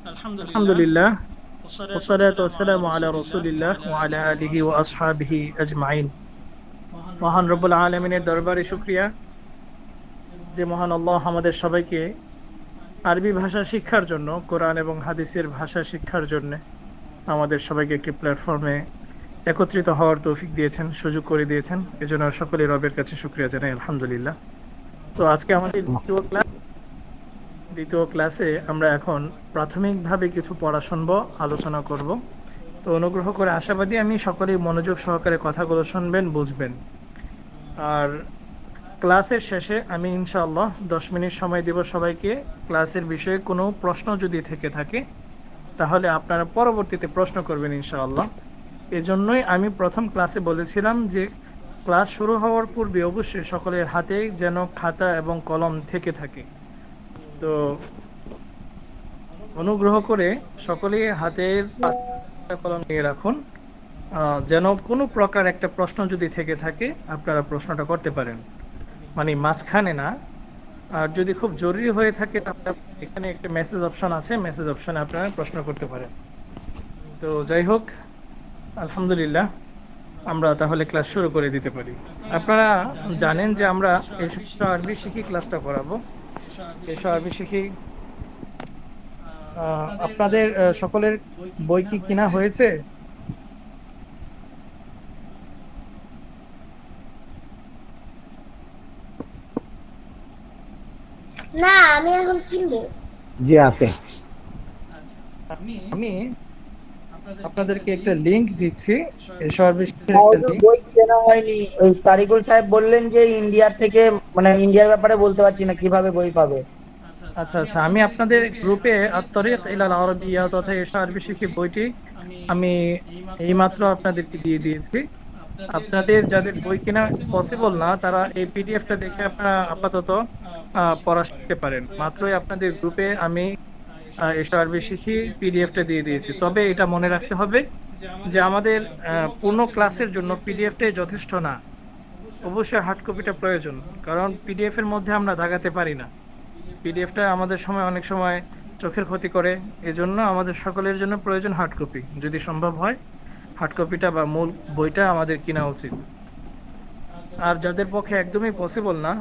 আলহামদুলিল্লাহ, ওয়াসসালাতু ওয়াসসালামু আলা রাসূলিল্লাহ ওয়া আলা আলিহি ওয়া আসহাবিহি আজমাইন। মহান রব্বুল আলামিনের দরবারে শুকরিয়া যে মহান আল্লাহ আমাদের সবাইকে আরবি ভাষা শিক্ষার জন্য, কোরআন এবং হাদিসের ভাষা শিক্ষার জন্য আমাদের সবাইকে একটি প্ল্যাটফর্মে একত্রিত হওয়ার তৌফিক দিয়েছেন, সুযোগ করে দিয়েছেন। এজন্য সকলে রবের কাছে শুকরিয়া জানাই, আলহামদুলিল্লাহ। তো আজকে আমাদের দ্বিতীয় ক্লাসে আমরা এখন প্রাথমিকভাবে কিছু পড়া শুনবো, আলোচনা করব। তো অনুগ্রহ করে আশাবাদী আমি সকলেই মনোযোগ সহকারে কথাগুলো শুনবেন, বুঝবেন। আর ক্লাসের শেষে আমি ইনশাআল্লাহ 10 মিনিট সময় দেব সবাইকে। ক্লাসের বিষয়ে কোনো প্রশ্ন যদি থেকে থাকে তাহলে আপনারা পরবর্তীতে প্রশ্ন করবেন ইনশাআল্লাহ। এজন্যই আমি প্রথম ক্লাসে বলেছিলাম যে ক্লাস শুরু হওয়ার পূর্বে অবশ্যই সকলের হাতে যেন খাতা এবং কলম থেকে থাকে। তো অনুগ্রহ করে সকলেই হাতের কলম নিয়ে রাখুন, যেন কোনো প্রকার একটা প্রশ্ন যদি থেকে থাকে আপনারা প্রশ্নটা করতে পারেন, মানে মাঝখানে না। আর যদি খুব জরুরি হয়ে থাকে তাহলে এখানে একটা মেসেজ অপশন আছে, মেসেজ অপশনে আপনারা প্রশ্ন করতে পারেন। তো যাই হোক, আলহামদুলিল্লাহ, আমরা তাহলে ক্লাস শুরু করে দিতে পারি। আপনারা জানেন যে আমরা এসো আরবি শিখি ক্লাসটা করাবো। এসো আরবি শিখি আপনাদের সকলের বই কি কিনা হয়েছে? না, আমি এখন কিনবো। জি আছে। আমি আপনাদেরকে একটা লিংক দিচ্ছি, এসো আরবি শিখির একটা লিংক। বই কেনা হয়নি। ওই তারিকুল সাহেব বললেন যে ইন্ডিয়ার থেকে, মানে ইন্ডিয়ার ব্যাপারে বলতে পারছি না কিভাবে বই পাবে। আচ্ছা আচ্ছা, আমি আপনাদের গ্রুপে আত-তারিক ইলাল আরবিয়্যা তথা এসো আরবি শিখি বইটি আমি এইমাত্র আপনাদেরকে দিয়ে দিয়েছি। আপনাদের যাদের বই কেনা পসিবল না তারা এই পিডিএফটা দেখে আপনারা আপাতত পড়া শিখতে পারেন। মাত্রই আপনাদের গ্রুপে আমি এসো আরবি শিখি পিডিএফটা দিয়ে দিয়েছি। তবে এটা মনে রাখতে হবে যে আমাদের পূর্ণ ক্লাসের জন্য পিডিএফটাই যথেষ্ট না, অবশ্যই হার্ড কপিটা প্রয়োজন। কারণ পিডিএফ এর মধ্যে আমরা দাগাতে পারি না, পিডিএফটা আমাদের অনেক সময় চোখের ক্ষতি করে। এজন্য আমাদের সকলের জন্য প্রয়োজন হার্ড কপি। যদি সম্ভব হয় হার্ড কপিটা বা মূল বইটা আমাদের কেনা উচিত। আর যাদের পক্ষে একদমই পসিবল না,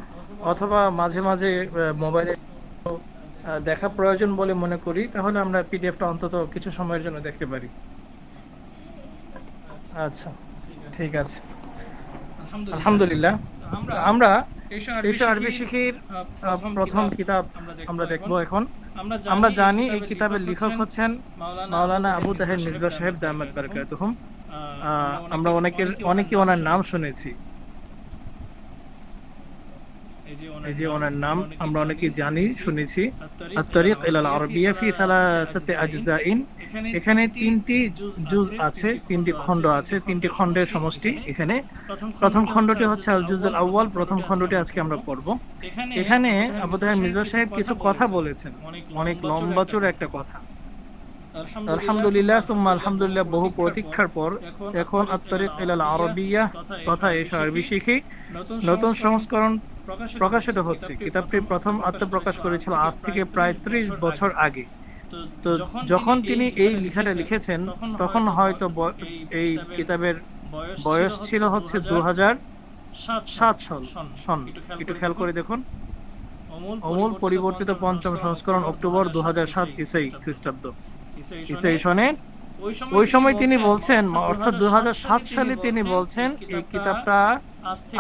অথবা মাঝে মাঝে মোবাইলে দেখা প্রয়োজন বলে মনে করি, তাহলে আমরা পিডিএফটা অন্তত কিছু সময়ের জন্য দেখতে পারি। আচ্ছা, ঠিক আছে, আলহামদুলিল্লাহ। আমরা এসো আরবি শিখির প্রথম কিতাব আমরা দেখব এখন। আমরা জানি এই কিতাবের লেখক হচ্ছেন মাওলানা আবু তাহের মিসবাহ সাহেব দামাত বারাকাতুহুম। আমরা অনেকে ওনার নাম শুনেছি, এই যে ওনার নাম আমরা অনেকে জানি, শুনেছি। আত-তারিক ইলাল আরবিয়্যা ফি সালাসাতি আজজাইন। এখানে তিনটি জুজ আছে, তিনটি খণ্ড আছে, তিনটি খণ্ডের সমষ্টি এখানে। প্রথম খণ্ডটি হচ্ছে আল জুজুল আউয়াল, প্রথম খণ্ডটি আজকে আমরা পড়ব। এখানে আবু তাহের মিসবাহ সাহেব কিছু কথা বলেছেন, অনেক লম্বা চড়া একটা কথা। আলহামদুলিল্লাহ সুম্মা আলহামদুলিল্লাহ, বহু প্রতীক্ষার পর এখন আত-তারিক ইলাল আরবিয়্যা তথা এসো আরবি শিখি নতুন সংস্করণ প্রকাশিত হচ্ছে। কিতাবটি প্রথম আত্মপ্রকাশ করেছিল আজ থেকে প্রায় 30 বছর আগে। তো যখন তিনি এই লেখাটা লিখেছেন তখন হয়তো এই কিতাবের বয়স ছিল হচ্ছে 2007 সন। একটু খেয়াল করে দেখুন। অমূল পরিবর্তিত পঞ্চম সংস্করণ অক্টোবর 2007 ইসাই খ্রিস্টাব্দ, ইসাই সনে। ওই সময় তিনি বলছেন, অর্থাৎ 2007 সালে তিনি বলছেন এই কিতাবটা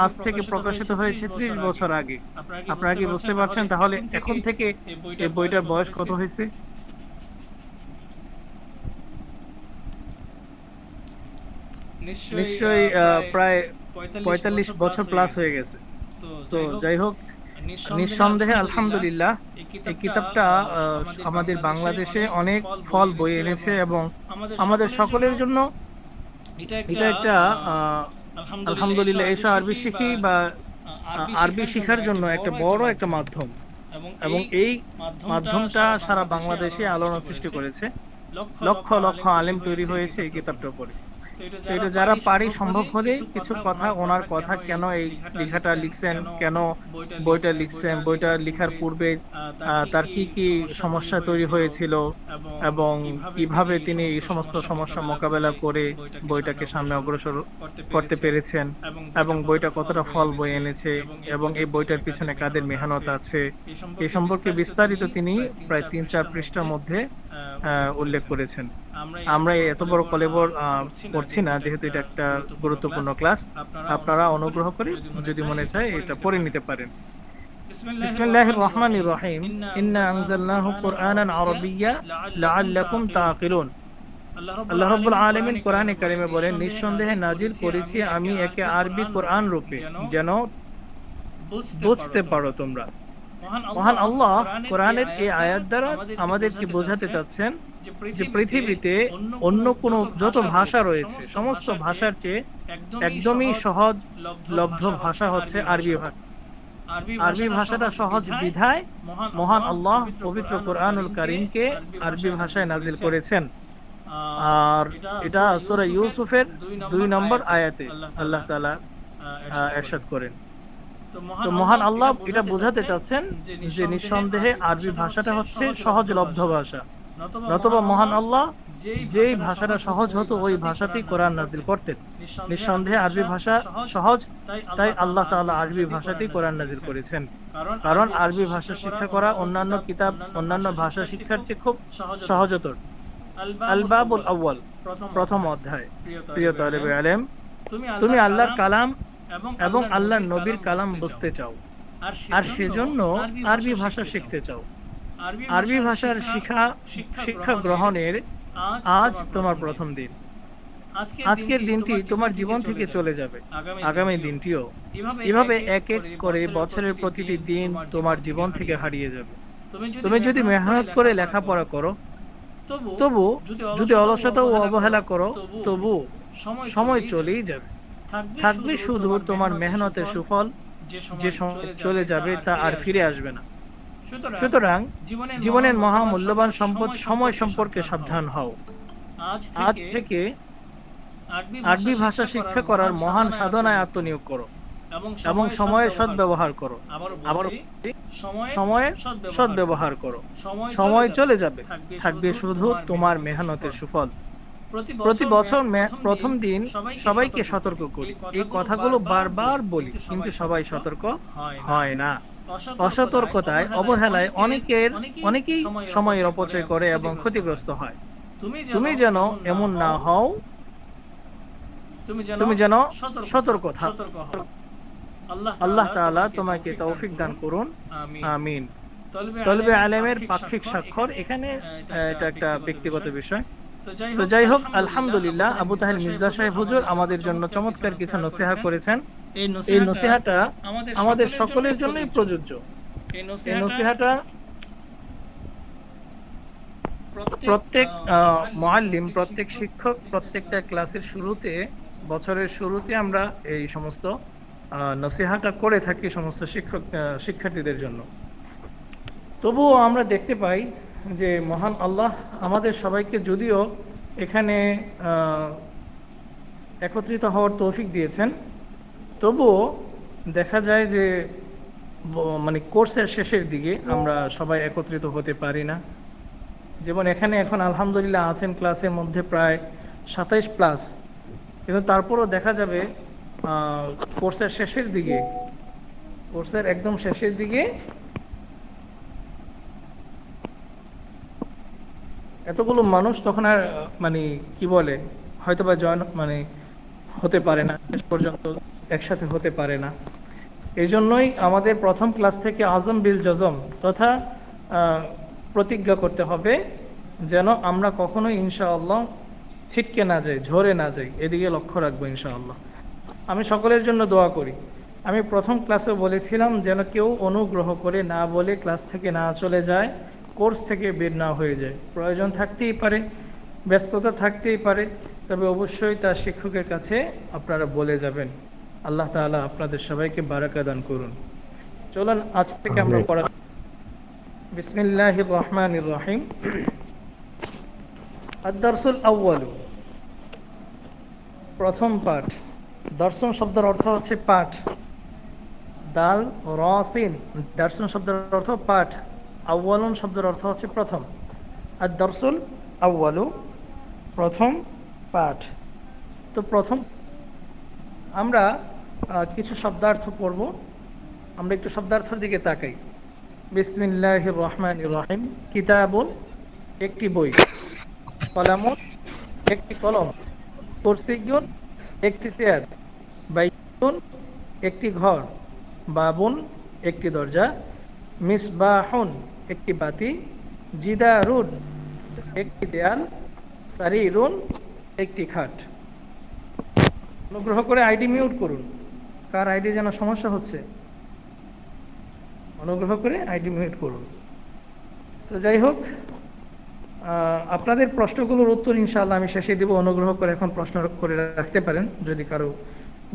আজ থেকে প্রকাশিত হয়েছে 30 বছর আগে। আপনারা কি বুঝতে পারছেন? তাহলে এখন থেকে এই বইটার বয়স কত হয়েছে? নিশ্চয়ই প্রায় 45 বছর প্লাস হয়ে গেছে। তো যাই হোক, নিঃসন্দেহে আলহামদুলিল্লাহ এই কিতাবটা আমাদের বাংলাদেশে অনেক ফল বয়ে এনেছে এবং আমাদের সকলের জন্য এটা একটা আলহামদুলিল্লাহ এসো আরবি শিখি বা আরবি শিখার জন্য একটা বড় একটা মাধ্যম। এবং এই মাধ্যমটা সারা বাংলাদেশে আলোড়ন সৃষ্টি করেছে। লক্ষ লক্ষ আলেম তৈরি হয়েছে এই কিতাবটার উপরে। তো এটা যারা পারি সম্ভব হলে কিছু কথা, ওনার কথা কেন এই লেখাটা লিখছেন, কেন বইটা লিখছেন, বইটা লেখার পূর্বে তার কি কি সমস্যা তৈরি হয়েছিল এবং কিভাবে তিনি এই সমস্ত সমস্যা মোকাবেলা করে বইটাকে সামনে অগ্রসর করতে পেরেছেন এবং বইটা কতটা ফল বয়ে এনেছে এবং এই বইটার পিছনে কাদের মেহনত আছে, এই সম্পর্কে বিস্তারিত তিনি প্রায় 3-4 পৃষ্ঠার মধ্যে উল্লেখ করেছেন। আমরা এত বড় কলেবর পড়ছি না, যেহেতু এটা একটা গুরুত্বপূর্ণ ক্লাস। আপনারা অনুগ্রহ করে যদি মনে চায় এটা পড়ে নিতে পারেন। বিসমিল্লাহির রহমানির রহিম। ইন্না আনজালনাহু কুরআনান আরাবিয়্যা লাআল্লাকুম তাআকিলুন। আল্লাহ রাব্বুল আলামিন কোরআনে কারিমে বলেন, নিঃসন্দেহে নাজিল করেছি আমি একে আরবি কোরআন রূপে, যেন বুঝতে পারো তোমরা। মহান আল্লাহ কোরআনের এই আয়াত দ্বারা আমাদেরকে বোঝাতে চাচ্ছেন যে পৃথিবীতে অন্য কোন যত ভাষা রয়েছে সমস্ত ভাষার চেয়ে একদমই সহজলভ্য ভাষা হচ্ছে আরবি ভাষা। আরবি ভাষাটা সহজ বিধায় মহান আল্লাহ পবিত্র কোরআনুল কারীমকে আরবি ভাষায় নাজিল করেছেন। আর এটা সূরা ইউসুফের 2 নম্বর আয়াতে আল্লাহ তাআলা ইরশাদ করেন। তো মহান আল্লাহ এটা বোঝাতে চাচ্ছেন যে নিঃসন্দেহে আরবি ভাষাটা হচ্ছে সহজলভ্য ভাষা, নতুবা মহান আল্লাহ যেই ভাষাটা সহজ হতো ওই ভাষাতেই কোরআন নাজিল করতেন। নিঃসন্দেহে আরবি ভাষা সহজ, তাই আল্লাহ তাআলা আরবি ভাষাতেই কোরআন নাজিল করেছেন। কারণ আরবি ভাষা শিক্ষা করা অন্যান্য কিতাব, অন্যান্য ভাষা শিক্ষার চেয়ে খুব সহজতর। আল বাবুল আউয়াল, প্রথম অধ্যায়। প্রিয় তালিবে ইলম, তুমি আল্লাহর কালাম এবং আল্লাহর নবীর কালাম বুঝতে চাও আর সেজন্য আরবি ভাষা শিখতে চাও। আরবি ভাষার শিক্ষা গ্রহণের আজ তোমার প্রথম দিন। আজকের দিনটি তোমার জীবন থেকে চলে যাবে, আগামী দিনটিও। এভাবে এক এক করে বছরের প্রতিটি দিন তোমার জীবন থেকে হারিয়ে যাবে। তুমি যদি মেহনত করে লেখাপড়া করো, তবু যদি অলসতা ও অবহেলা করো, তবু সময় চলেই যাবে। থাকবে শুধু তোমার মেহনতের সুফল, যে চলে যাবে তা আর ফিরে আসবে না। সুতরাং জীবনের মহামূল্যবান সম্পদ সময় সম্পর্কে সাবধান হও। আজ থেকে আরবি ভাষা শিক্ষা করার মহান সাধনায় আত্মনিয়োগ করো এবং সময়ের সদ্ব্যবহার করো। আবার সময়ের সদ্ব্যবহার করো। সময় চলে যাবে, থাকবে শুধু তোমার মেহনতের সুফল। প্রতি বছর প্রথম দিন সবাইকে সতর্ক করি, এই কথাগুলো বারবার বলি, কিন্তু সবাই সতর্ক হয় না। অসতর্কতায়, অবহেলায় অনেকেই সময়ের অপচয় করে এবং ক্ষতিগ্রস্ত হয়। তুমি যেন এমন না হও, তুমি যেন সতর্ক থাকো। আল্লাহ তাআলা তোমাকে তৌফিক দান করুন, আমিন। তলবে আলেমের পাক্ষিক স্বাক্ষর, এখানে এটা একটা ব্যক্তিগত বিষয়। তো যাই হোক, আলহামদুলিল্লাহ, আবু তাহের মিজদা সাহেব হুজুর আমাদের জন্য চমৎকার কিছু নসিহা করেছেন। এই নসিহাটা আমাদের সকলের জন্যই প্রযোজ্য। এই নসিহাটা প্রত্যেক মুআল্লিম, প্রত্যেক শিক্ষক, প্রত্যেকটা ক্লাসের শুরুতে, বছরের শুরুতে আমরা এই সমস্ত নসিহাটা করে থাকি সমস্ত শিক্ষার্থীদের জন্য। তবুও আমরা দেখতে পাই যে মহান আল্লাহ আমাদের সবাইকে যদিও এখানে একত্রিত হওয়ার তৌফিক দিয়েছেন, তবুও দেখা যায় যে মানে কোর্সের শেষের দিকে আমরা সবাই একত্রিত হতে পারি না। যেমন এখানে এখন আলহামদুলিল্লাহ আছেন ক্লাসের মধ্যে প্রায় 27+, কিন্তু তারপরও দেখা যাবে কোর্সের শেষের দিকে, কোর্সের একদম শেষের দিকে এতগুলো মানুষ তখন আর মানে কি বলে হয়তোবা জয়েন মানে হতে পারে না, শেষ পর্যন্ত একসাথে হতে পারে না। এই জন্যই আমাদের প্রথম ক্লাস থেকে আজম বিল জজম তথা প্রতিজ্ঞা করতে হবে যেন আমরা কখনোই ইনশাআল্লাহ ছিটকে না যাই, ঝরে না যাই, এদিকে লক্ষ্য রাখবো ইনশাআল্লাহ। আমি সকলের জন্য দোয়া করি। আমি প্রথম ক্লাসে বলেছিলাম যেন কেউ অনুগ্রহ করে না বলে ক্লাস থেকে না চলে যায়, কোর্স থেকে বের না হয়ে যায়। প্রয়োজন থাকতেই পারে, ব্যস্ততা থাকতেই পারে, তবে অবশ্যই তার শিক্ষকের কাছে আপনারা বলে যাবেন। আল্লাহ তাআলা আপনাদের সবাইকে বারাকা দান করুন। চলুন আজ থেকে আমরা পড়া। বিসমিল্লাহির রহমানির রহিম। আদ-দারসুল আউয়াল। প্রথম পাঠ। দর্শন শব্দের অর্থ হচ্ছে পাঠ, দাল র সিন, দর্শন শব্দের অর্থ পাঠ। আউয়ালুন শব্দের অর্থ হচ্ছে প্রথম। আর দর্সুল আউয়ালু, প্রথম পাঠ। তো প্রথম আমরা কিছু শব্দার্থ পড়ব। আমরা একটু শব্দার্থের দিকে তাকাই। বিসমিল্লাহির রহমানির রহিম। কিতাবুন, একটি বই। কলামুন, একটি কলম। কুরসিয়্যুন, একটি চেয়ার। বাইতুন, একটি ঘর। বাবুন, একটি দরজা। মিসবাহুন, একটি বাতি। জিদারুন, একটি দেয়াল। সারিরুন, একটি খাট। অনুগ্রহ করে আইডি মিউট করুন। কার আইডি যেন সমস্যা হচ্ছে, অনুগ্রহ করে আইডি মিউট করুন। তো যাই হোক, আপনাদের প্রশ্নগুলোর উত্তর ইনশাআল্লাহ আমি শেষে দেব। অনুগ্রহ করে এখন প্রশ্ন করে রাখতে পারেন, যদি কারো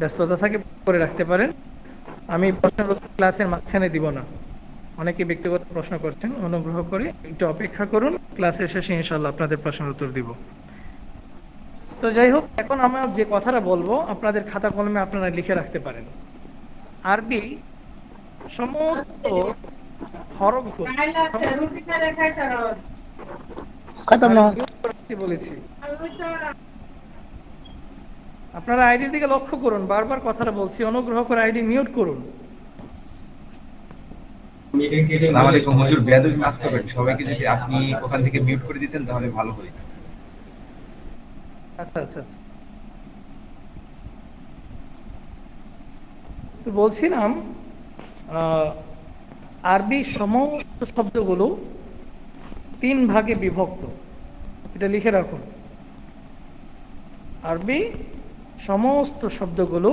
ব্যস্ততা থাকে করে রাখতে পারেন। আমি প্রশ্নের উত্তর ক্লাসের মাঝখানে দিব না, অনেকে ব্যক্তিগত প্রশ্ন করছেন। অনুগ্রহ করে একটু অপেক্ষা করুন, ক্লাসের শেষে ইনশাআল্লাহ আপনাদের প্রশ্নের উত্তর দিব। তো যাই হোক, এখন আমরা যে কথাটা বলবো আপনাদের খাতা কলমে আপনারা লিখে রাখতে পারেন। আরবি সমস্ত হরফগুলো বলেছি, আপনারা আইডির দিকে লক্ষ্য করুন। বারবার কথাটা বলছি, অনুগ্রহ করে আইডি মিউট করুন। আসসালামু আলাইকুম হুজুর, বেয়াদবি মাফ করবেন, সবাইকে যদি আপনি ওখান থেকে মিউট করে দিতেন তাহলে ভালো হতো। আচ্ছা আচ্ছা আচ্ছা, তো বলছিলাম আরবি সমস্ত শব্দগুলো 3 ভাগে বিভক্ত। এটা লিখে রাখুন। আরবি সমস্ত শব্দগুলো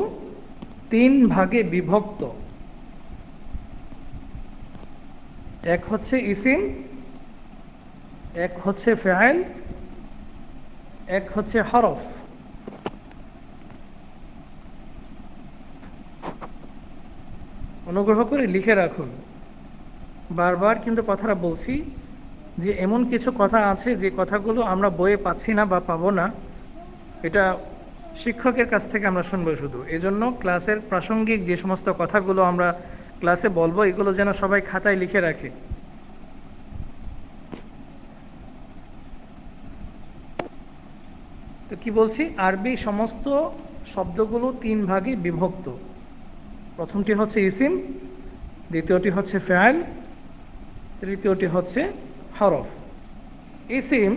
3 ভাগে বিভক্ত। এক হচ্ছে ইসিম, এক হচ্ছে ফাইল, এক হচ্ছে হরফ। অনুগ্রহ করে লিখে রাখুন। বারবার কিন্তু কথাটা বলছি যে এমন কিছু কথা আছে যে কথাগুলো আমরা বইয়ে পাচ্ছি না বা পাবো না, এটা শিক্ষকের কাছ থেকে আমরা শুনবো শুধু। এজন্য ক্লাসের প্রাসঙ্গিক যে সমস্ত কথাগুলো আমরা ক্লাসে বলবো, এগুলো যেন সবাই খাতায় লিখে রাখে। তো কি বলছি, আরবি সমস্ত শব্দগুলো 3 ভাগে বিভক্ত। প্রথমটি হচ্ছে ইসিম, দ্বিতীয়টি হচ্ছে ফাইল, তৃতীয়টি হচ্ছে হরফ। ইসিম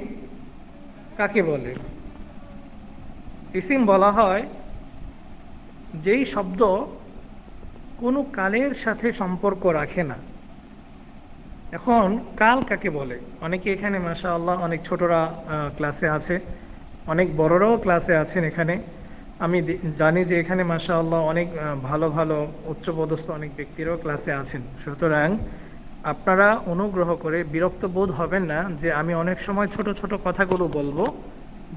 কাকে বলে? ইসিম বলা হয় যেই শব্দ কোনো কালের সাথে সম্পর্ক রাখে না। এখন কাল কাকে বলে? অনেকে এখানে মাশাআল্লাহ অনেক ছোটরা ক্লাসে আছে, অনেক বড়রাও ক্লাসে আছেন এখানে। আমি জানি যে এখানে মাশাআল্লাহ অনেক ভালো ভালো উচ্চপদস্থ অনেক ব্যক্তিরাও ক্লাসে আছেন। সুতরাং আপনারা অনুগ্রহ করে বিরক্ত বোধ হবেন না যে আমি অনেক সময় ছোট ছোট কথাগুলো বলবো,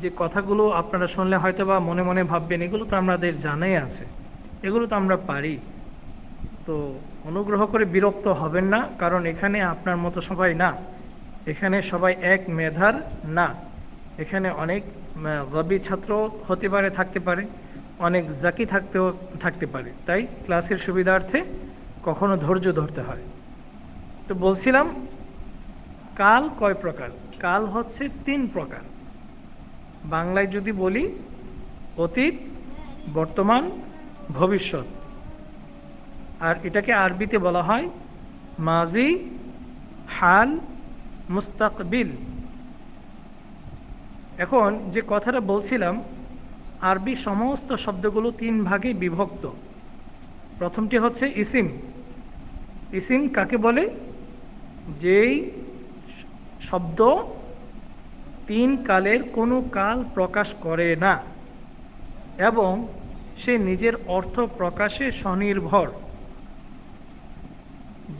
যে কথাগুলো আপনারা শুনলে হয়তো বা মনে মনে ভাববেন এগুলো তো আমাদের জানাই আছে, এগুলো তো আমরা পারি। তো অনুগ্রহ করে বিরক্ত হবেন না, কারণ এখানে আপনার মতো সবাই না, এখানে সবাই এক মেধার না। এখানে অনেক গবি ছাত্র হতে পারে, থাকতে পারে, অনেক জাকি থাকতে পারে। তাই ক্লাসের সুবিধার্থে কখনো ধৈর্য ধরতে হয়। তো বলছিলাম কাল কয় প্রকার? কাল হচ্ছে 3 প্রকার। বাংলায় যদি বলি অতীত, বর্তমান, ভবিষ্যৎ। আর এটাকে আরবিতে বলা হয় মাজি, হাল, মুস্তাকবিল। এখন যে কথাটা বলছিলাম, আরবি সমস্ত শব্দগুলো 3 ভাগে বিভক্ত। প্রথমটি হচ্ছে ইসিম। ইসিম কাকে বলে? যেই শব্দ 3 কালের কোনো কাল প্রকাশ করে না এবং সে নিজের অর্থ প্রকাশে স্বনির্ভর।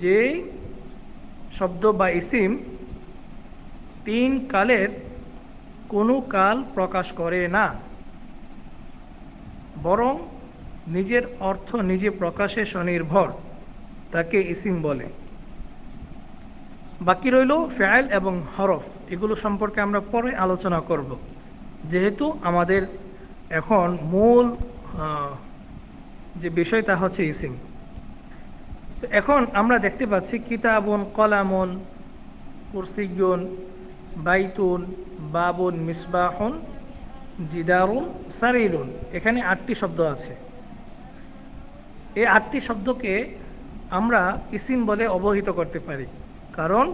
যে শব্দ বা ইসিম 3 কালের কোনো কাল প্রকাশ করে না, বরং নিজের অর্থ নিজে প্রকাশে স্বনির্ভর, তাকে ইসিম বলে। বাকি রইল ফাইল এবং হরফ। এগুলো সম্পর্কে আমরা পরে আলোচনা করব, যেহেতু আমাদের এখন মূল যে বিষয় তা হচ্ছে ইসিম। তো এখন আমরা দেখতে পাচ্ছি কিতাবুন, কলামুন, কুরসিয়ুন, বাইতুন, বাবুন, মিসবাহুন, জিদারুন, সারিরুন, এখানে 8টি শব্দ আছে। এই 8টি শব্দকে আমরা ইসিম বলে অবহিত করতে পারি, কারণ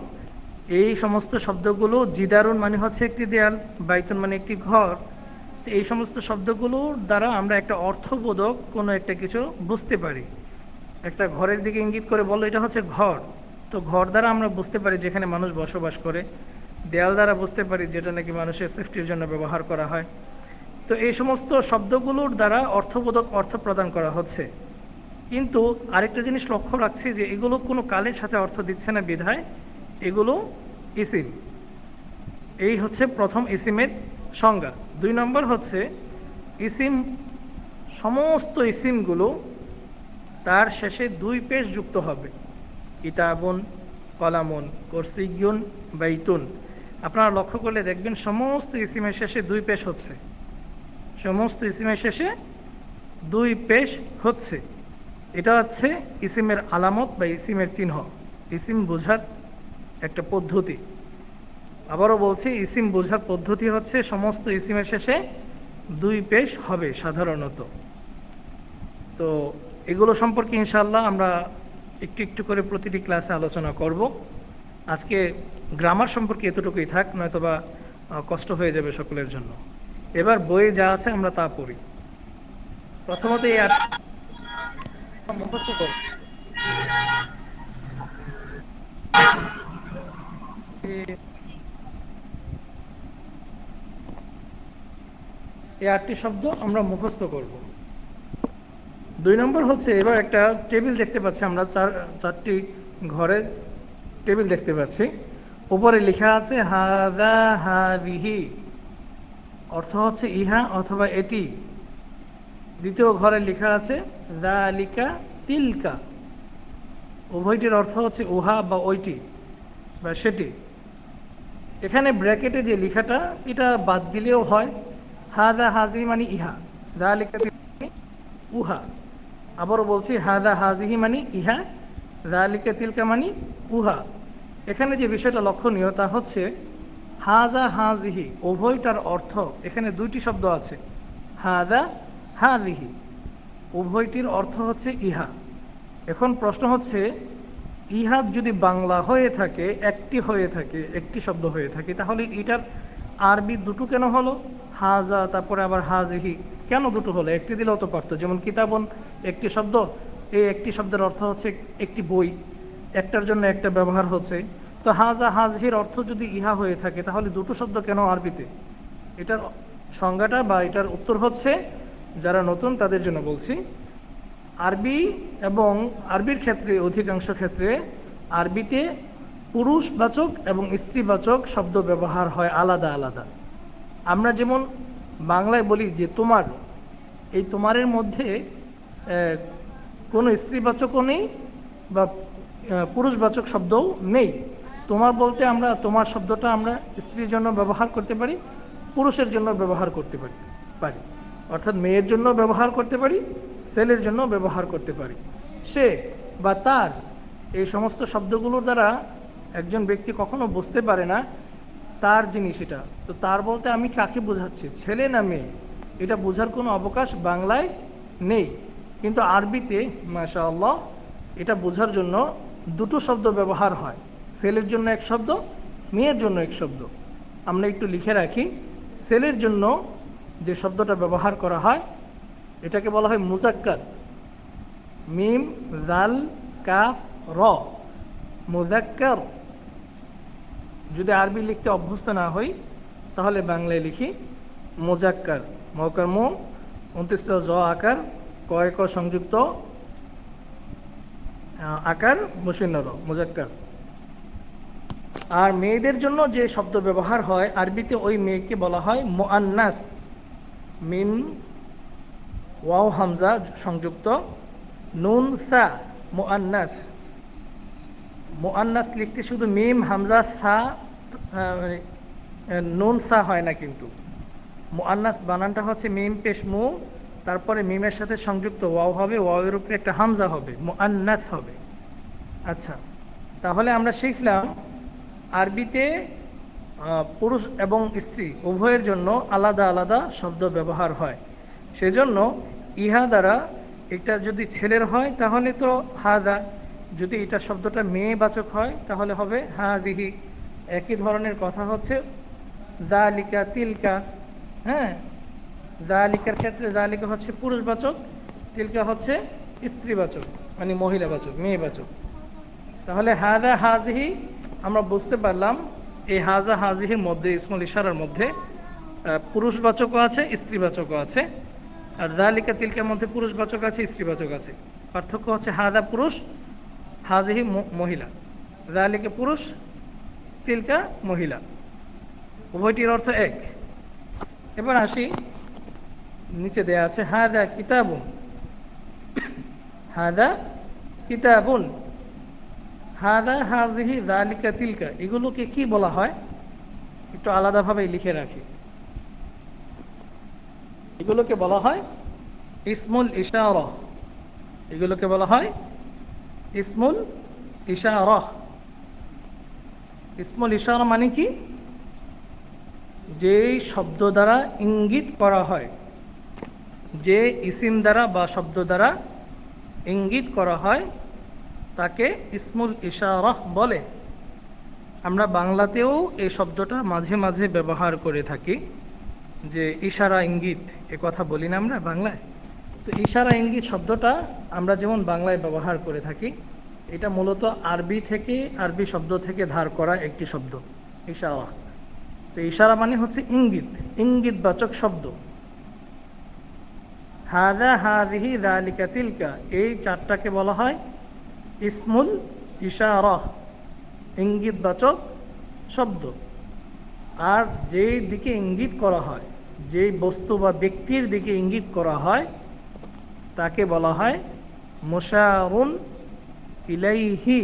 এই সমস্ত শব্দগুলো, জিদারুন মানে হচ্ছে একটি দেয়াল, বাইতুন মানে একটি ঘর। তো এই সমস্ত শব্দগুলোর দ্বারা আমরা একটা অর্থবোধক কোনো একটা কিছু বুঝতে পারি। একটা ঘরের দিকে ইঙ্গিত করে বললো এটা হচ্ছে ঘর, তো ঘর দ্বারা আমরা বুঝতে পারি যেখানে মানুষ বসবাস করে। দেয়াল দ্বারা বুঝতে পারি যেটা নাকি মানুষের সেফটির জন্য ব্যবহার করা হয়। তো এই সমস্ত শব্দগুলোর দ্বারা অর্থবোধক অর্থ প্রদান করা হচ্ছে। কিন্তু আরেকটা জিনিস লক্ষ্য রাখছি যে এগুলো কোনো কালের সাথে অর্থ দিচ্ছে না, বিধায় এগুলো ইসিম। এই হচ্ছে প্রথম ইসিমের সংজ্ঞা। 2 নম্বর হচ্ছে ইসিম, সমস্ত ইসিমগুলো তার শেষে 2 পেশ যুক্ত হবে। কিতাবুন, কলামুন, কুরসিয়ুন, বাইতুন। আপনারা লক্ষ্য করলে দেখবেন সমস্ত ইসিমের শেষে 2 পেশ হচ্ছে, সমস্ত ইসিমের শেষে 2 পেশ হচ্ছে। এটা হচ্ছে ইসিমের আলামত বা ইসিমের চিহ্ন, ইসিম বোঝার একটা পদ্ধতি। আবারও বলছি, ইসিম বোঝার পদ্ধতি হচ্ছে সমস্ত ইসিমের শেষে 2 পেশ হবে সাধারণত। তো এগুলো সম্পর্কে ইনশাআল্লাহ আমরা একটু একটু করে প্রতিটি ক্লাসে আলোচনা করব। আজকে গ্রামার সম্পর্কে এতটুকুই থাক, নয়তোবা কষ্ট হয়ে যাবে সকলের জন্য। এবার বইয়ে যা আছে আমরা তা পড়ি। প্রথমত এই মুখস্থ করব। এই 8টি শব্দ আমরা মুখস্থ করব। 2 নম্বর হচ্ছে, এবার একটা টেবিল দেখতে পাচ্ছি আমরা, 4টি ঘরে টেবিল দেখতে পাচ্ছি। উপরে লেখা আছে হাদা হাদিহি, অর্থ হচ্ছে ইহা অথবা এটি। দ্বিতীয় ঘরে লেখা আছে যালিকা তিলকা, উভয়টির অর্থ হচ্ছে উহা বা ওইটি বা সেটি। এখানে ব্র্যাকেটে যে লেখাটা, এটা বাদ দিলেও হয়। হাদা হাজি মানে ইহা, যালিকা তিলকা উহা। আবারও বলছি, হাদা হাজিহি মানে ইহা, যালিকা তিলকা মানে উহা। এখানে যে বিষয়টা লক্ষণীয় তা হচ্ছে হাজা হাজিহি উভয়টার অর্থ, এখানে 2টি শব্দ আছে, হাদা হাজিহি, উভয়টির অর্থ হচ্ছে ইহা। এখন প্রশ্ন হচ্ছে, ইহা যদি বাংলা হয়ে থাকে, একটি হয়ে থাকে, একটি শব্দ হয়ে থাকে, তাহলে এটার আরবি 2টো কেন হলো? হাজা তারপরে আবার হাজিহি কেন 2টো হলো? একটি দিলেও তো পারতো। যেমন কিতাবুন একটি শব্দ, এই একটি শব্দের অর্থ হচ্ছে একটি বই, একটার জন্য একটা ব্যবহার হচ্ছে। তো হাজা হাজিহির অর্থ যদি ইহা হয়ে থাকে, তাহলে 2টো শব্দ কেন আরবিতে? এটার সংজ্ঞাটা বা এটার উত্তর হচ্ছে, যারা নতুন তাদের জন্য বলছি, আরবি এবং আরবির ক্ষেত্রে অধিকাংশ ক্ষেত্রে আরবিতে পুরুষবাচক এবং স্ত্রীবাচক শব্দ ব্যবহার হয় আলাদা আলাদা। আমরা যেমন বাংলায় বলি যে তোমার, এই তোমারের মধ্যে কোনো স্ত্রীবাচকও নেই বা পুরুষবাচক শব্দও নেই। তোমার বলতে আমরা তোমার শব্দটা আমরা স্ত্রীর জন্য ব্যবহার করতে পারি, পুরুষের জন্য ব্যবহার করতে পারি, অর্থাৎ মেয়ের জন্য ব্যবহার করতে পারি, ছেলের জন্য ব্যবহার করতে পারি। সে বা তার, এই সমস্ত শব্দগুলোর দ্বারা একজন ব্যক্তি কখনো বুঝতে পারে না তার জিনিস এটা। তো তার বলতে আমি কাকে বোঝাচ্ছি, ছেলে না মেয়ে, এটা বোঝার কোনো অবকাশ বাংলায় নেই। কিন্তু আরবিতে মাশাআল্লাহ এটা বোঝার জন্য 2টো শব্দ ব্যবহার হয়, ছেলের জন্য এক শব্দ, মেয়ের জন্য এক শব্দ। আমরা একটু লিখে রাখি, ছেলের জন্য যে শব্দটা ব্যবহার করা হয় এটাকে বলা হয় মুজাক্কার, মিম জাল কাফ র, মুজাক্কার। যদি আরবি লিখতে অভ্যস্ত না হই তাহলে বাংলায় লিখি মুজাক্কার, মৌকার মু 29 জ আকার, কয় ক সংযুক্ত আকার, মুসিন্ন র, মুজাক্কার। আর মেয়েদের জন্য যে শব্দ ব্যবহার হয় আরবিতে, ওই মেয়েকে বলা হয় মুআন্নাস, মিম ওয়াও হামজা সংযুক্ত নুন সা, মুআন্নাস। মুআন্নাস লিখতে শুধু মিম হামজা সা, নুন সা হয় না, কিন্তু মুআন্নাস বানানটা হচ্ছে মিম পেশ মু, তারপরে মিমের সাথে সংযুক্ত ওয়াও হবে, ওয়াওয়ের উপরে একটা হামজা হবে, মুআন্নাস হবে। আচ্ছা, তাহলে আমরা শিখলাম আরবিতে পুরুষ এবং স্ত্রী উভয়ের জন্য আলাদা আলাদা শব্দ ব্যবহার হয়। সেজন্য ইহা দ্বারা এটা যদি ছেলের হয় তাহলে তো হাদা, যদি এটা শব্দটা মেয়েবাচক হয় তাহলে হবে হাদিহি। একই ধরনের কথা হচ্ছে যালিকা তিলকা। হ্যাঁ, যালিকার ক্ষেত্রে যালিকা হচ্ছে পুরুষবাচক, তিলকা হচ্ছে স্ত্রীবাচক, মানে মহিলাবাচক, মেয়েবাচক। তাহলে হাদা হাজিহি আমরা বুঝতে পারলাম এই হাজা হাজিহির মধ্যে ইসমুল ইশারার মধ্যে পুরুষবাচকও আছে, স্ত্রীবাচকও আছে। আর যালিকা তিলকার মধ্যে পুরুষবাচক আছে, স্ত্রীবাচক আছে। পার্থক্য হচ্ছে হাদা পুরুষ, হাজিহি মহিলা। যালিকা পুরুষ, তিলকা মহিলা, উভয়টির অর্থ এক। এবার আসি, নিচে দেয়া আছে হাদা কিতাবুন, হাদা কিতাবুন, হাদা হাজিহি যালিকা তিলকা, এগুলোকে কি বলা হয় একটু আলাদাভাবে লিখে রাখি। এগুলোকে বলা হয় ইসমুল ইশারা, এগুলোকে বলা হয় ইসমুল ইশারা। ইসমুল ইশারা মানে কি? যে শব্দ দ্বারা ইঙ্গিত করা হয়, যে ইসিম দ্বারা বা শব্দ দ্বারা ইঙ্গিত করা হয় তাকে ইসমুল ইশারাহ বলে। আমরা বাংলাতেও এই শব্দটা মাঝে মাঝে ব্যবহার করে থাকি, যে ইশারা ইঙ্গিত, এ কথা বলি না আমরা বাংলায়? তো ইশারা ইঙ্গিত শব্দটা আমরা যেমন বাংলায় ব্যবহার করে থাকি, এটা মূলত আরবি থেকে, আরবি শব্দ থেকে ধার করা একটি শব্দ ইশারা। তো ইশারা মানে হচ্ছে ইঙ্গিত, ইঙ্গিতবাচক শব্দ। হাদা হাদিহি যালিকা তিলকা, এই চারটাকে বলা হয় ইসমুল ইশারা, ইঙ্গিতবাচক শব্দ। আর যেই দিকে ইঙ্গিত করা হয়, যেই বস্তু বা ব্যক্তির দিকে ইঙ্গিত করা হয় তাকে বলা হয় মুশারুন ইলাইহি,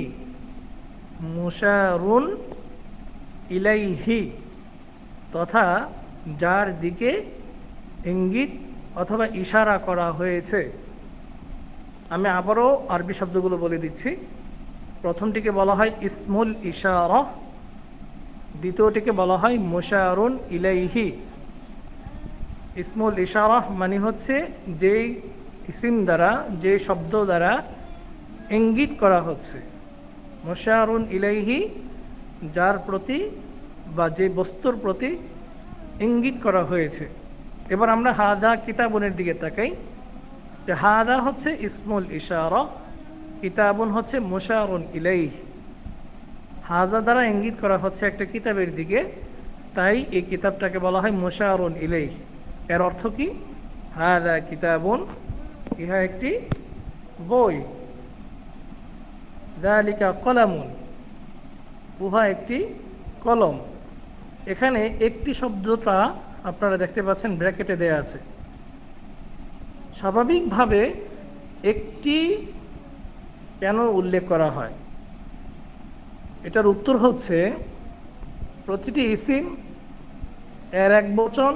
মুশারুন ইলাইহি, তথা যার দিকে ইঙ্গিত অথবা ইশারা করা হয়েছে। আমি আবারও আরবি শব্দগুলো বলে দিচ্ছি। প্রথমটিকে বলা হয় ইসমুল ইশারা, দ্বিতীয়টিকে বলা হয় মুশারুন ইলাইহি। ইসমুল ইশারা মানে হচ্ছে যেই ইসিম দ্বারা, যে শব্দ দ্বারা ইঙ্গিত করা হচ্ছে। মুশারুন ইলাইহি, যার প্রতি বা যে বস্তুর প্রতি ইঙ্গিত করা হয়েছে। এবার আমরা হাদা কিতাবুনের দিকে তাকাই। যে হাদা হচ্ছে ইসমুল ইশারা, কিতাবুন হচ্ছে মুশারুন ইলাইহি। হাজা দ্বারা ইঙ্গিত করা হচ্ছে একটা কিতাবের দিকে, তাই এই কিতাবটাকে বলা হয় মুশারুন ইলাইহি। এর অর্থ কি? হাদা কিতাবুন, ইহা একটি বই। যালিকা কলামুন, উহা একটি কলম। এখানে একটি শব্দটা আপনারা দেখতে পাচ্ছেন ব্র্যাকেটে দেয়া আছে। স্বাভাবিকভাবে একটি কেন উল্লেখ করা হয়? এটার উত্তর হচ্ছে প্রতিটি ইসিম এর এক বচন,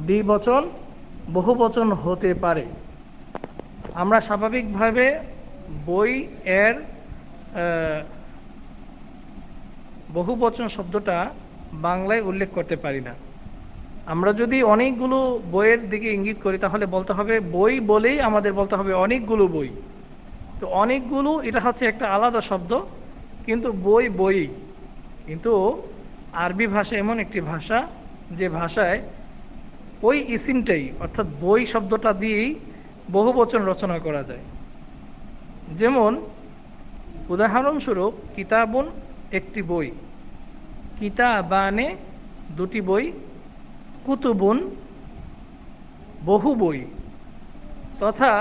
দ্বিবচন, বহুবচন হতে পারে। আমরা স্বাভাবিকভাবে বই এর বহুবচন শব্দটা বাংলায় উল্লেখ করতে পারি না। আমরা যদি অনেকগুলো বইয়ের দিকে ইঙ্গিত করি তাহলে বলতে হবে বই বলেই আমাদের বলতে হবে অনেকগুলো বই। তো অনেকগুলো এটা হচ্ছে একটা আলাদা শব্দ, কিন্তু বই বই। কিন্তু আরবি ভাষা এমন একটি ভাষা যে ভাষায় ওই ইসিমটাই অর্থাৎ বই শব্দটা দিয়েই বহুবচন রচনা করা যায়। যেমন উদাহরণস্বরূপ কিতাবুন একটি বই, কিতাবানে দুটি বই, কুতুবুন বহু বই। তথা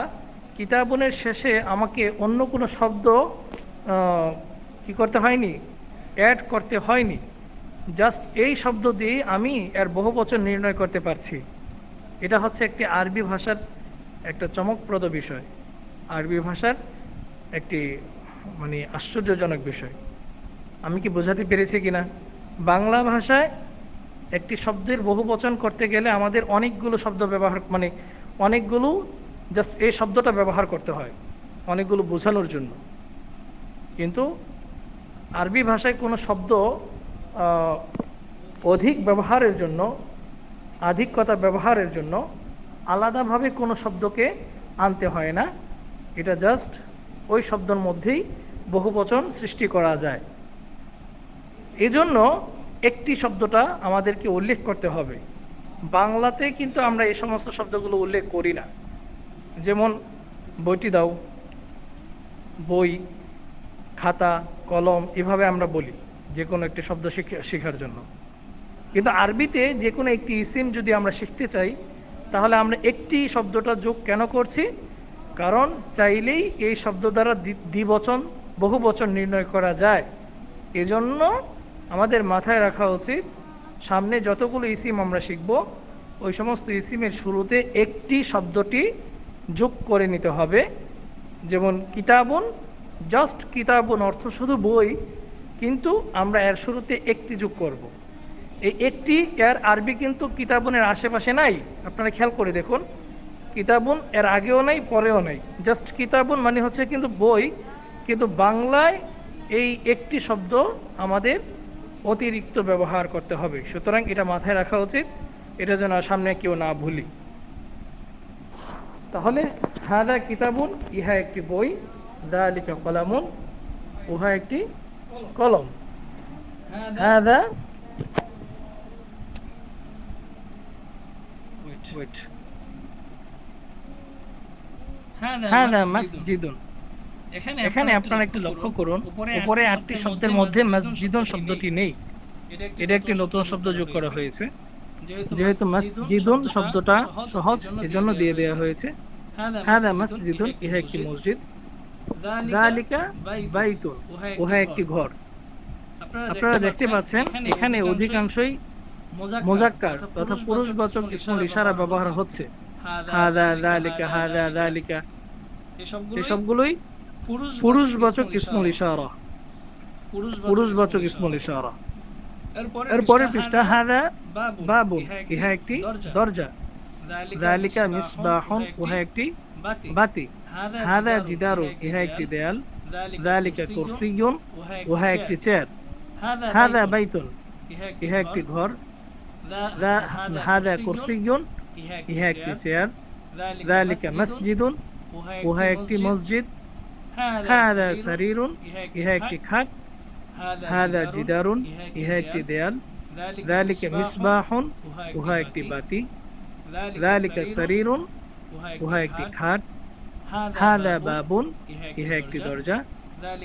কিতাবুনের শেষে আমাকে অন্য কোনো শব্দ কি করতে হয়নি, অ্যাড করতে হয়নি। জাস্ট এই শব্দ দিয়ে আমি এর বহুবচন নির্ণয় করতে পারছি। এটা হচ্ছে একটি আরবি ভাষার একটা চমকপ্রদ বিষয়, আরবি ভাষার একটি মানে আশ্চর্যজনক বিষয়। আমি কি বোঝাতে পেরেছি কিনা? বাংলা ভাষায় একটি শব্দের বহুবচন করতে গেলে আমাদের অনেকগুলো শব্দ ব্যবহার মানে অনেকগুলো জাস্ট এই শব্দটা ব্যবহার করতে হয় অনেকগুলো বোঝানোর জন্য। কিন্তু আরবি ভাষায় কোনো শব্দ অধিক ব্যবহারের জন্য আধিক্যতা ব্যবহারের জন্য আলাদাভাবে কোনো শব্দকে আনতে হয় না, এটা জাস্ট ওই শব্দের মধ্যেই বহুবচন সৃষ্টি করা যায়। এজন্য একটি শব্দটা আমাদেরকে উল্লেখ করতে হবে। বাংলাতে কিন্তু আমরা এই সমস্ত শব্দগুলো উল্লেখ করি না, যেমন বইটি দাও, বই, খাতা, কলম, এভাবে আমরা বলি যে কোনো একটি শব্দ শেখার জন্য। কিন্তু আরবিতে যে কোনো একটি ইসিম যদি আমরা শিখতে চাই তাহলে আমরা একটি শব্দটা যোগ কেন করছি? কারণ চাইলেই এই শব্দ দ্বারা দ্বিবচন বহুবচন নির্ণয় করা যায়। এজন্য আমাদের মাথায় রাখা উচিত সামনে যতগুলো ইসিম আমরা শিখব ওই সমস্ত ইসিমের শুরুতে একটি শব্দটি যোগ করে নিতে হবে। যেমন কিতাবুন, জাস্ট কিতাবুন অর্থ শুধু বই, কিন্তু আমরা এর শুরুতে একটি যোগ করব। এই একটি এর আরবি কিন্তু কিতাবুনের আশেপাশে নাই, আপনারা খেয়াল করে দেখুন। কিতাবুন এর আগেও নাই পরেও নাই, জাস্ট কিতাবুন মানে হচ্ছে কিন্তু বই, কিন্তু বাংলায় এই একটি শব্দ আমাদের অতিরিক্ত ব্যবহার করতে হবে। সুতরাং এটা মাথায় রাখা উচিত, এটা যেন সামনে কেউ না ভুলি। তাহলে হাদা কিতাবুন, ইহা একটি বই, যালিকা কলামুন, উহা একটি কলম। হাদা হাদা মাসজিদুন। এখানে আপনারা একটু লক্ষ্য করুন, উপরে 8টি শব্দের মধ্যে মাসজিদুন শব্দটি নেই, এটা একটি নতুন শব্দ যোগ করা হয়েছে। যেহেতু মাসজিদুন শব্দটা সহজ এজন্য দিয়ে দেওয়া হয়েছে। হাদা মাসজিদুন, ইহা একটি মসজিদ। যালিকা বাইতুন, উহা একটি ঘর। আপনারা দেখতে পাচ্ছেন এখানে অধিকাংশই মুযাক্কার তথা পুরুষবাচক ইসমুল ইশারা ব্যবহার হচ্ছে। হাদা, যালিকা, হাদা, যালিকা, এই সবগুলোই পুরুষবাচক ইসমুল ইশারা, পুরুষবাচক ইসমুল ইশারা। এরপরের পৃষ্ঠা হাদা বাবুন, ইহা একটি দরজা। যালিকা মিসবাহুন, উহা একটি বাতি। হাদা জিদারুন, ইহা একটি দেয়াল। যালিকা কুরসিয়ুন, উহা একটি চেয়ার। হাদা বাইতুন, ইহা একটি ঘর। হাদা কুরসিয়ুন, ইহা একটি চেয়ার। যালিকা মসজিদুন, উহা একটি মসজিদ। হাদা সারিরুন, ইহা একটি খাট। হাদা জিদারুন, ইহা একটি দেয়াল। যালিকা মিসবাহুন, উহা একটি বাতি। যালিকা সারিরুন, উহা একটি খাট। হাদা বাবুন, ইহা একটি দরজা।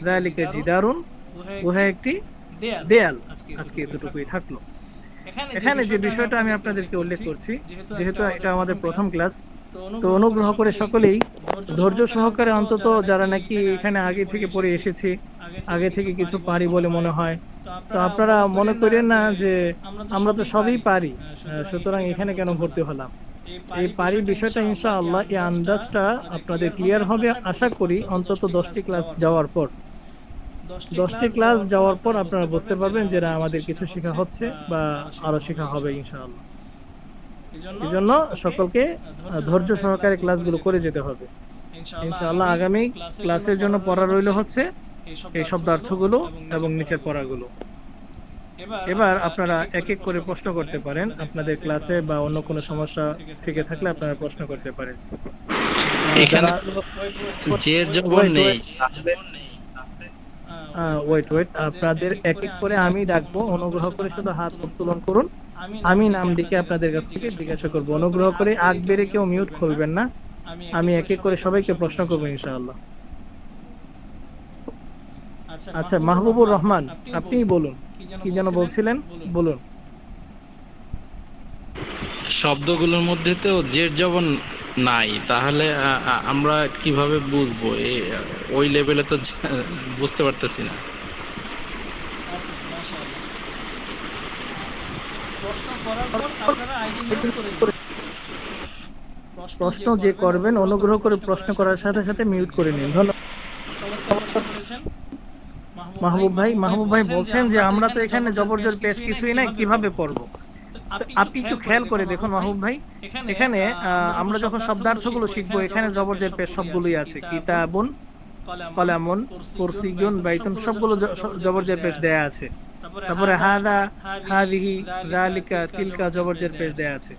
যালিকা জিদারুন, উহা একটি দেয়াল। আজকে এতটুকুই থাকলো। এখানে যে বিষয়টা আমি আপনাদেরকে উল্লেখ করছি, যেহেতু এটা আমাদের প্রথম ক্লাস, তো অনুগ্রহ করে সকলেই ধৈর্য সহকারে, অন্তত যারা নাকি এখানে আগে থেকে পড়ে এসেছি, আগে থেকে কিছু পারি বলে মনে হয়, তো আপনারা মনে করেন না যে আমরা তো সবই পারি, সুতরাং এখানে কেন ভর্তি হলাম। এই পারি বিষয়টা ইনশাআল্লাহ এই আন্দাজটা আপনাদের ক্লিয়ার হবে আশা করি অন্তত 10টি ক্লাস যাওয়ার পর। 10টি ক্লাস যাওয়ার পর আপনারা বুঝতে পারবেন যে আমাদের কিছু শেখা হচ্ছে বা আরো শেখা হবে ইনশাআল্লাহ। এজন্য সকলকে ধৈর্য সহকারে ক্লাসগুলো করে যেতে হবে ইনশাআল্লাহ। আগামী ক্লাসের জন্য পড়া রইল হচ্ছে এই শব্দার্থগুলো এবং নিচের পড়াগুলো। এবার আপনারা এক এক করে প্রশ্ন করতে পারেন, আপনাদের ক্লাসে বা অন্য কোনো সমস্যা থেকে থাকলে আপনারা প্রশ্ন করতে পারেন। এখানে জের জবর নেই। ওয়েট, আপনাদের এক এক করে আমি ডাকবো, অনুগ্রহ করে শুধু হাত উত্তোলন করুন। আমি নাম দিকে আপনাদের কাছ থেকে জিজ্ঞাসা করবো, অনুগ্রহ করে আগ বেড়ে কেউ মিউট করবেন না। আমি এক এক করে সবাইকে প্রশ্ন করবো ইনশাআল্লাহ। আচ্ছা, মাহবুবুর রহমান, আপনি বলুন, কি যেন বলছিলেন, বলুন। শব্দগুলোর মধ্যে তো জের জবর নাই, তাহলে আমরা কিভাবে বুঝবো? ওই লেভেলে তো বুঝতে পারতেছি না। প্রশ্ন যে করবেন অনুগ্রহ করে প্রশ্ন করার সাথে সাথে মিউট করে নিন। ধন্যবাদ। মাহবুব ভাই বলছেন যে আমরা তো এখানে জবরজর পেশ কিছুই নাই, কিভাবে পড়বো? আপনি একটু খেয়াল করে দেখুন মাহবুব ভাই, এখানে আমরা যখন শব্দার্থগুলো শিখবো এখানে জবর জের পেশ সবগুলোই আছে। কিতাবুন, কলামুন, কুরসিয়ুন, বাইতুন সবগুলো জবর জের পেশ দেয়া আছে। তারপরে হাদা, হাদিহি, যালিকা, তিলকা জবর জের পেশ দেয়া আছে।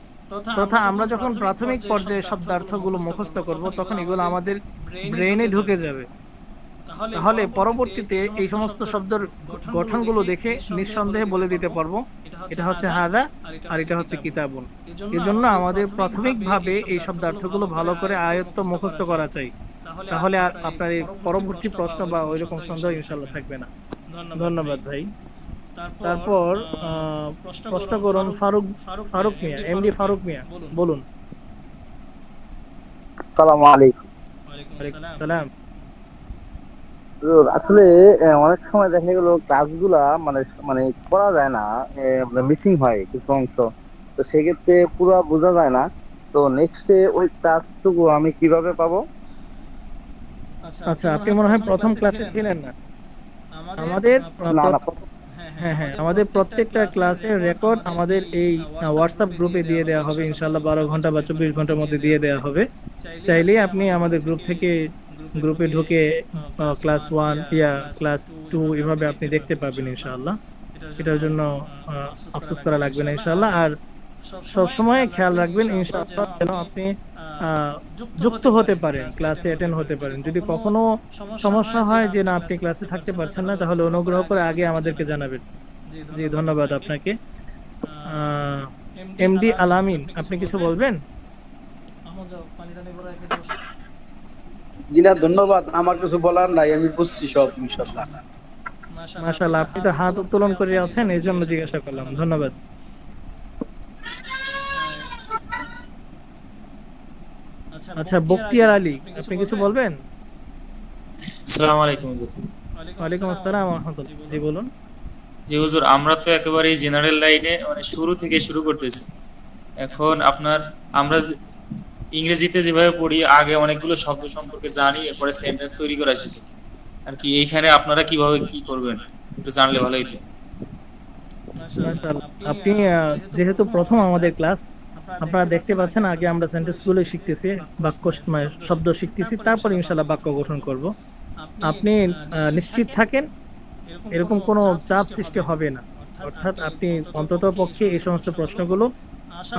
তথা আমরা যখন প্রাথমিক পর্যায়ে শব্দার্থগুলো মুখস্থ করব তখন এগুলো আমাদের ব্রেনে ঢুকে যাবে। তাহলে পরবর্তীতে এই সমস্ত শব্দের গঠনগুলো দেখে নিঃসন্দেহে বলে দিতে পারবো এটা হচ্ছে হাদা আর এটা হচ্ছে কিতাবুন। এজন্য আমাদের প্রাথমিকভাবে এই শব্দার্থগুলো ভালো করে আয়ত্ত মুখস্থ করা চাই, তাহলে আর আপনার এই পরবর্তী প্রশ্ন বা ওইরকম সন্দেহ ইনশাআল্লাহ থাকবে না। ধন্যবাদ ভাই। তারপর প্রশ্ন করুন ফারুক মিয়া, এমডি ফারুক মিয়া, বলুন। আসসালামু আলাইকুম। ওয়ালাইকুম সালাম। আসলে অনেক সময় দেখা গেল ক্লাসগুলা মানে মানে করা যায় না, মিসিং হয় কিছু অংশ, তো সেক্ষেত্রে পুরো বোঝা যায় না। তো নেক্সটে ওই ক্লাসটুকু আমি কিভাবে পাবো? আচ্ছা, আপনি মনে হয় প্রথম ক্লাসে ছিলেন না। আমাদের না না, হ্যাঁ, আমাদের প্রত্যেকটা ক্লাসের রেকর্ড আমাদের এই হোয়াটসঅ্যাপ গ্রুপে দিয়ে দেওয়া হবে ইনশাআল্লাহ। 12 ঘন্টা বা 24 ঘন্টার মধ্যে দিয়ে দেওয়া হবে। চাইলেই আপনি আমাদের গ্রুপ থেকে গ্রুপে ঢুকে ক্লাস 1 ইয়া ক্লাস 2 এভাবে আপনি দেখতে পাবেন ইনশাআল্লাহ। এটার জন্য আফসোস করা লাগবে না ইনশাআল্লাহ। আর সব সময় খেয়াল রাখবেন ইনশাআল্লাহ যেন আপনি যুক্ত হতে পারেন, ক্লাসে অ্যাটেন্ড হতে পারেন। যদি কখনো সমস্যা হয় যে না আপনি ক্লাসে থাকতে পারছেন না, তাহলে অনুগ্রহ করে আগে আমাদেরকে জানাবেন। জি ধন্যবাদ আপনাকে। এমডি আলামিন, আপনি কিছু বলবেন? জি না, ধন্যবাদ। আমার কিছু বলার নাই, আমি বুঝছি সব ইনশাআল্লাহ। মাশাআল্লাহ, আপনি তো হাত উত্তোলন করে আছেন, এই জন্য জিজ্ঞাসা করলাম। ধন্যবাদ। আচ্ছা, বখতিয়ার আলী, আপনি কিছু বলবেন? আসসালামু আলাইকুম হুজুর। ওয়ালাইকুম আসসালাম ওয়া রাহমাতুল্লাহ। জি বলুন। জি হুজুর, আমরা তো একেবারে জেনারেল লাইনে মানে শুরু থেকে শুরু করতেছি। এখন আমরা ইংরেজিতে যেভাবে পড়ি, আগে অনেকগুলো শব্দ সম্পর্কে জানি, এরপরে সেন্টেন্স তৈরি করা শিখি আর কি। এইখানে আপনারা কিভাবে কি করবেন একটু জানলে ভালো হতো। মাশাআল্লাহ, আপনি যেহেতু প্রথম আমাদের ক্লাস, আপনারা দেখতে পাচ্ছেন আগে আমরা সেন্টেন্সগুলো শিখতেছি, বাক্য শব্দ শিখতেছি, তারপর ইনশাআল্লাহ বাক্য গঠন করব। আপনি নিশ্চিত থাকেন এরকম কোনো চাপ সৃষ্টি হবে না। অর্থাৎ আপনি অন্তত পক্ষে এই সমস্ত প্রশ্নগুলো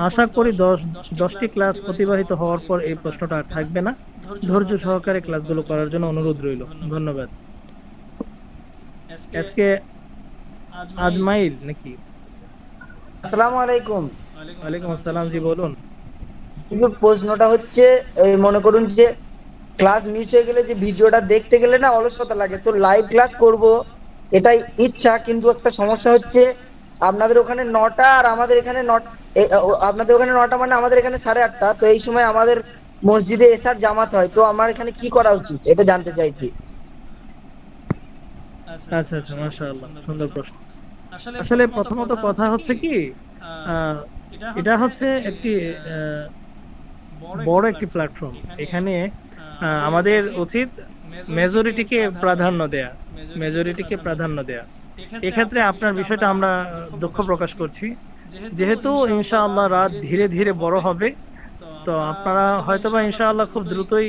আশা করি 10টি ক্লাস অতিবাহিত হওয়ার পর এই প্রশ্নটা আর থাকবে না। ধৈর্য সহকারে ক্লাসগুলো করার জন্য অনুরোধ রইল। ধন্যবাদ। আজকে আজমাইল নাকি? আসসালামু আলাইকুম। ওয়ালাইকুম আসসালাম। জি বলুন। প্রশ্নটা হচ্ছে এই মনে করুন যে ক্লাস মিস হয়ে গেলে যে ভিডিওটা দেখতে গেলে না অলসতা লাগে, তো লাইভ ক্লাস করব এটাই ইচ্ছা, কিন্তু একটা সমস্যা হচ্ছে আপনাদের ওখানে 9টা আর আমাদের এখানে আপনাদের ওখানে 9টা মানে আমাদের এখানে 8:30, তো এই সময় আমাদের মসজিদে এসার জামাত হয়, তো আমার এখানে কি করা উচিত এটা জানতে চাইছি। আচ্ছা, মাশাআল্লাহ, সুন্দর প্রশ্ন। আসলে প্রথমত কথা হচ্ছে কি, এটা হচ্ছে একটি বড় একটি প্ল্যাটফর্ম। এখানে আমাদের উচিত মেজরিটিকে প্রাধান্য দেয়া। এক্ষেত্রে আপনার বিষয়টা আমরা দুঃখ প্রকাশ করছি। যেহেতু ইনশাআল্লাহ রাত ধীরে ধীরে বড় হবে, তো আপনারা হয়তোবা ইনশাআল্লাহ খুব দ্রুতই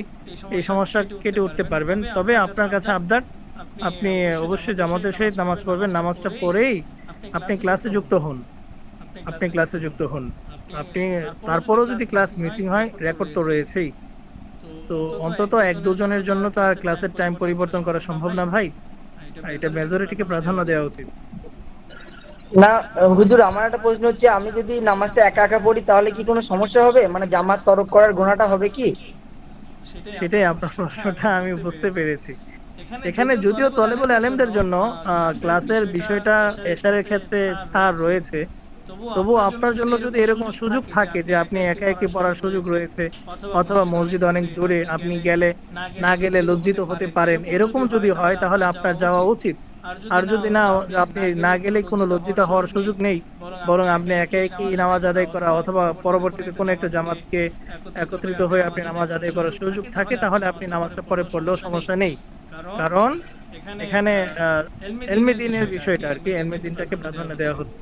এই সমস্যা কেটে উঠতে পারবেন। তবে আপনার কাছে আবদার, আপনি অবশ্যই জামাতের সহিত নামাজ পড়বেন। নামাজটা পড়েই আপনি ক্লাসে যুক্ত হন। আপনি তারপরেও যদি ক্লাস মিসিং হয়, রেকর্ড তো রয়েছেই, তো অন্তত 1-2 জনের জন্য তো আর ক্লাসের টাইম পরিবর্তন করা সম্ভব না ভাই। এটা মেজরিটিকে প্রাধান্য দেওয়া উচিত। না হুজুর, আমার একটা প্রশ্ন হচ্ছে, আমি যদি নামাজটা একা একা পড়ি তাহলে কি কোনো সমস্যা হবে? মানে জামাত তরক করার গুনাহটা হবে কি? সেটাই আপনার প্রশ্নটা আমি বুঝতে পেরেছি। এখানে যদিও তলেবুল আলেমদের জন্য ক্লাসের বিষয়টা এশারের ক্ষেত্রে তার রয়েছে, তবু আপনার জন্য যদি এরকম সুযোগ থাকে যে আপনি একা একা পড়ার সুযোগ রয়েছে, অথবা মসজিদ অনেক দূরে, আপনি না গেলে লজ্জিত হতে পারেন, এরকম যদি হয় তাহলে আপনার যাওয়া উচিত। আর যদি না, আপনি না গেলে কোনো লজ্জিত হওয়ার সুযোগ নেই, বরং আপনি একা একই নামাজ আদায় করা অথবা পরবর্তীতে কোনো একটা জামাতকে একত্রিত হয়ে আপনি নামাজ আদায় করার সুযোগ থাকে, তাহলে আপনি নামাজটা পরে পড়লেও সমস্যা নেই। কারণ এখানে এলমে দ্বীনের বিষয়টা আর কি, এলমে দ্বীনটাকে প্রাধান্য দেওয়া হচ্ছে।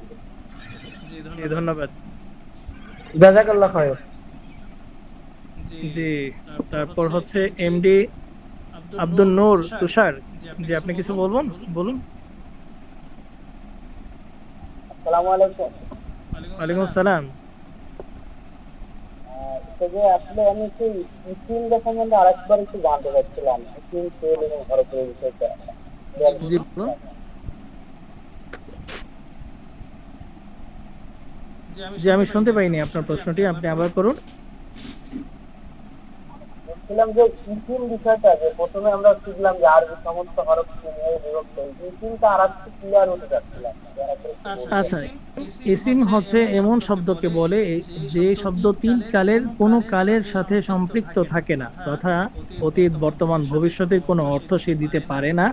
জি ধন্যবাদ। জাযাকাল্লাহ খায়র। জি, তারপর হচ্ছে এমডি আব্দুল নূর তুষার। জি আপনি কিছু বলবেন? বলুন। আসসালামু আলাইকুম। ওয়ালাইকুম আসসালাম। তো যে আসলে আমি একটু মুসলিম সম্বন্ধে আরেকবার একটু জানতে চাচ্ছিলাম, মুসলিম তেল এবং হরফের বিষয়টা। জি বলুন। জি আমি শুনতে পাইনি আপনার প্রশ্নটি, আপনি আবার করুন। বলছিলাম যে ইসিম বিষয়টা, যে প্রথমে আমরা শিখলাম যে আরবি সমস্ত হরফ চিহ্নে বিভক্ত, ইসিমটা আর একটু ক্লিয়ার হতে চাচ্ছিলাম। আচ্ছা, ইসিম হচ্ছে এমন শব্দকে বলে যে শব্দ তিন কালের কোনো কালের সাথে সম্পৃক্ত থাকে না, তথা অতীত, বর্তমান, ভবিষ্যতের কোনো অর্থ সে দিতে পারে না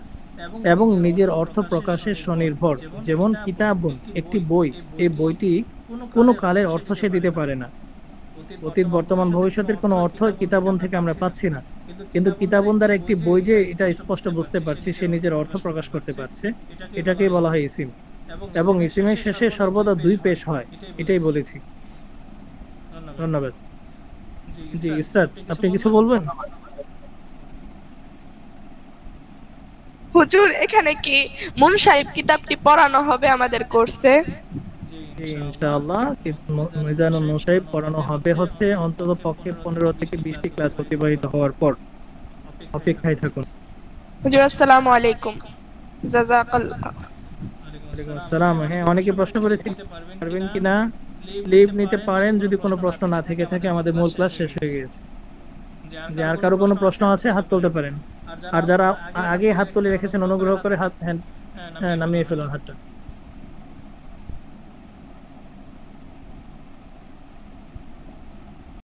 এবং নিজের অর্থ প্রকাশে স্বনির্ভর। যেমন কিতাবুন একটি বই, এই বইটি কোনো কালের অর্থ সে দিতে পারে না। অতীত, বর্তমান, ভবিষ্যতের কোনো অর্থ কিতাবুন থেকে আমরা পাচ্ছি না, কিন্তু কিতাবুন দ্বারা একটি বই যে এটা স্পষ্ট বুঝতে পারছি, সে নিজের অর্থ প্রকাশ করতে পারছে, এটাকেই বলা হয় ইসিম। এবং ইসিমের শেষে সর্বদা দুই পেশ হয়, এটাই বলেছি। ধন্যবাদ। জি ইসরাত, আপনি কিছু বলবেন? হুজুর এখানে কি মুনসাহিব কিতাবটি পড়ানো হবে আমাদের কোর্সে? জি ইনশাআল্লাহ মিজানুন মুনসাহিব পড়ানো হবে হচ্ছে অন্তত পক্ষে 15 থেকে 20টি ক্লাস অতিবাহিত হওয়ার পর। অপেক্ষায় থাকুন। হুজুর আসসালামু আলাইকুম। জাযাকাল্লাহ। ওয়ালাইকুম আসসালাম। হ্যাঁ, অনেকে প্রশ্ন করেছেন পারবেন কিনা, লিভ নিতে পারেন যদি কোনো প্রশ্ন না থেকে থাকে। আমাদের মূল ক্লাস শেষ হয়ে গেছে। যে আর কারো কোনো প্রশ্ন আছে হাত তুলতে পারেন, আর যারা আগে হাত তুলে রেখেছেন অনুগ্রহ করে হাত নামিয়ে ফেলুন হাতটা।